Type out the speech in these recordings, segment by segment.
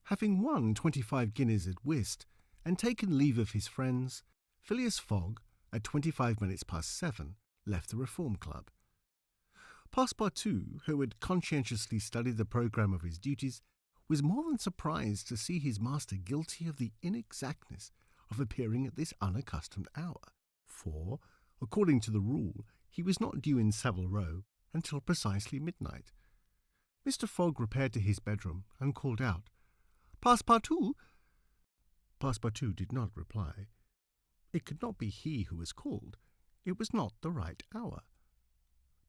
Having won 25 guineas at whist and taken leave of his friends, Phileas Fogg, at 25 minutes past 7, left the Reform Club. Passepartout, who had conscientiously studied the programme of his duties, was more than surprised to see his master guilty of the inexactness of appearing at this unaccustomed hour, for, according to the rule, he was not due in Savile Row until precisely midnight. Mr. Fogg repaired to his bedroom and called out, "Passepartout!" Passepartout did not reply. It could not be he who was called. It was not the right hour.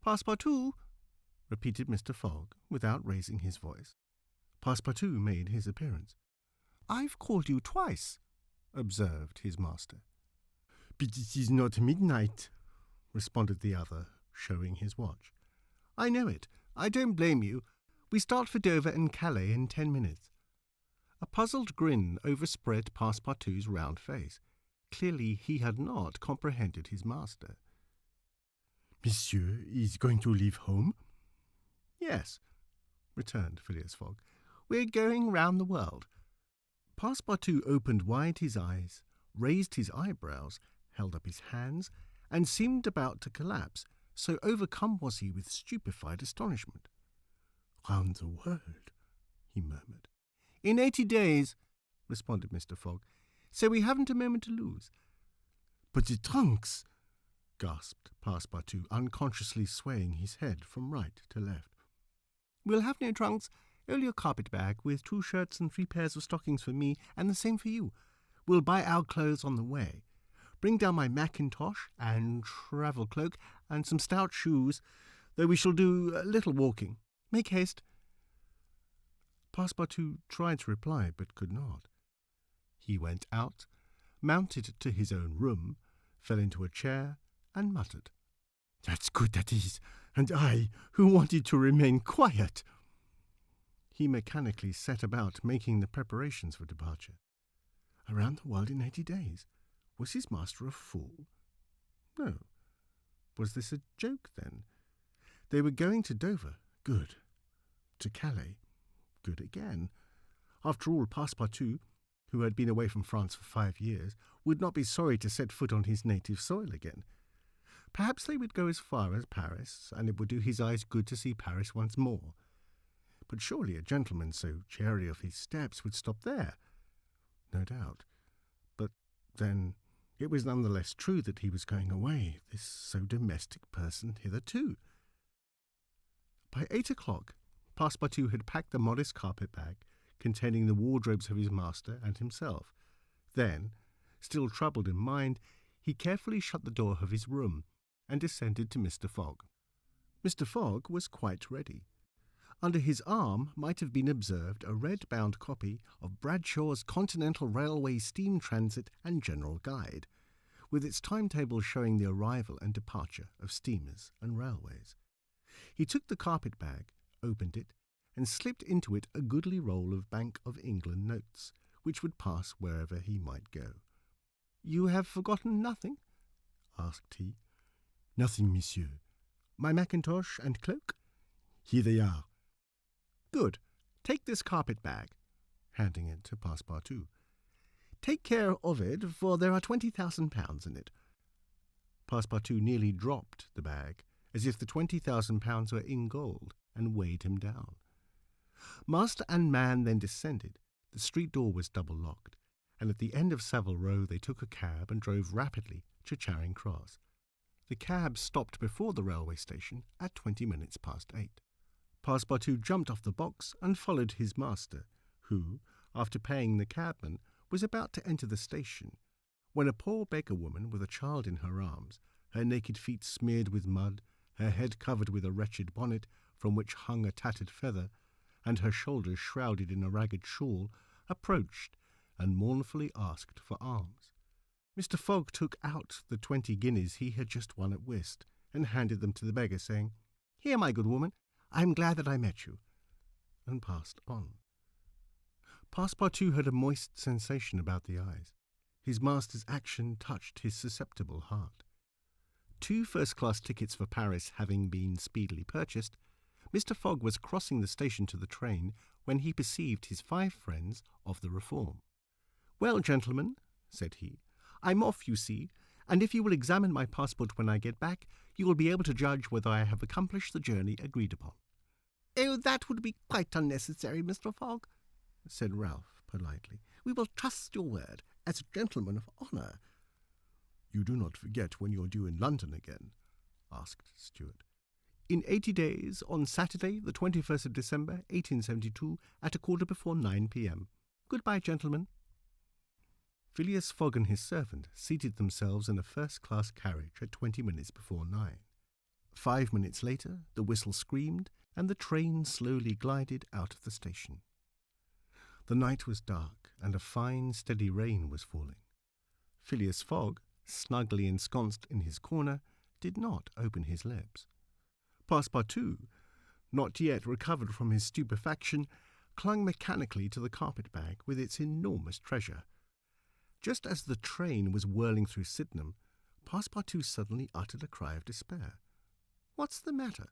"Passepartout!" repeated Mr. Fogg, without raising his voice. Passepartout made his appearance. "I've called you twice," observed his master. "But it is not midnight," responded the other, showing his watch. "I know it. I don't blame you. We start for Dover and Calais in 10 minutes. A puzzled grin overspread Passepartout's round face. Clearly he had not comprehended his master. "Monsieur is going to leave home?" "Yes," returned Phileas Fogg. "We're going round the world." Passepartout opened wide his eyes, raised his eyebrows, held up his hands, and seemed about to collapse, so overcome was he with stupefied astonishment. "Round the world," he murmured. "In 80 days," responded Mr. Fogg, "so we haven't a moment to lose." "But the trunks," gasped Passepartout, unconsciously swaying his head from right to left. "We'll have no trunks, only a carpet-bag with 2 shirts and 3 pairs of stockings for me, and the same for you. We'll buy our clothes on the way. Bring down my mackintosh and travel cloak and some stout shoes, though we shall do a little walking. Make haste." Passepartout tried to reply, but could not. He went out, mounted to his own room, fell into a chair, and muttered, "That's good, that is, and I, who wanted to remain quiet." He mechanically set about making the preparations for departure. Around the world in 80 days. Was his master a fool? No. Was this a joke, then? They were going to Dover. Good. To Calais. Good again. After all, Passepartout, who had been away from France for 5 years, would not be sorry to set foot on his native soil again. Perhaps they would go as far as Paris, and it would do his eyes good to see Paris once more. But surely a gentleman so chary of his steps would stop there. No doubt. But then it was none the less true that he was going away, this so domestic person hitherto. By 8 o'clock, Passepartout had packed the modest carpet-bag containing the wardrobes of his master and himself. Then, still troubled in mind, he carefully shut the door of his room and descended to Mr. Fogg. Mr. Fogg was quite ready. Under his arm might have been observed a red-bound copy of Bradshaw's Continental Railway Steam Transit and General Guide, with its timetable showing the arrival and departure of steamers and railways. He took the carpet-bag, opened it, and slipped into it a goodly roll of Bank of England notes, which would pass wherever he might go. "You have forgotten nothing?" asked he. "Nothing, monsieur." "My mackintosh and cloak?" "Here they are." "Good. Take this carpet-bag," handing it to Passepartout. "Take care of it, for there are £20,000 in it." Passepartout nearly dropped the bag, as if the £20,000 were in gold, and weighed him down. Master and man then descended. The street door was double-locked, and at the end of Savile Row they took a cab and drove rapidly to Charing Cross. The cab stopped before the railway station at 20 minutes past 8. Passepartout jumped off the box and followed his master, who, after paying the cabman, was about to enter the station, when a poor beggar woman with a child in her arms, her naked feet smeared with mud, her head covered with a wretched bonnet from which hung a tattered feather, and her shoulders shrouded in a ragged shawl, approached and mournfully asked for alms. Mr. Fogg took out the 20 guineas he had just won at whist, and handed them to the beggar, saying, "Here, my good woman, I am glad that I met you," and passed on. Passepartout had a moist sensation about the eyes. His master's action touched his susceptible heart. 2 first-class tickets for Paris having been speedily purchased, Mr. Fogg was crossing the station to the train when he perceived his 5 friends of the reform. "Well, gentlemen," said he, "I'm off, you see, and if you will examine my passport when I get back, you will be able to judge whether I have accomplished the journey agreed upon." "Oh, that would be quite unnecessary, Mr. Fogg," said Ralph politely. "We will trust your word as a gentleman of honour." "You do not forget when you're due in London again?" asked Stuart. "In 80 days, on Saturday, the 21st of December, 1872, at 9:15 p.m. Goodbye, gentlemen." Phileas Fogg and his servant seated themselves in a first-class carriage at 20 minutes before 9. 5 minutes later, the whistle screamed, and the train slowly glided out of the station. The night was dark, and a fine, steady rain was falling. Phileas Fogg, snugly ensconced in his corner, did not open his lips. Passepartout, not yet recovered from his stupefaction, clung mechanically to the carpet-bag with its enormous treasure. Just as the train was whirling through Sydenham, Passepartout suddenly uttered a cry of despair. "What's the matter?"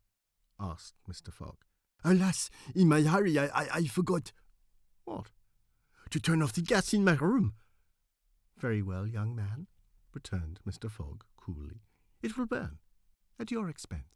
asked Mr. Fogg. "Alas, in my hurry, I forgot." "What?" "To turn off the gas in my room." "Very well, young man," returned Mr. Fogg coolly. "It will burn, at your expense."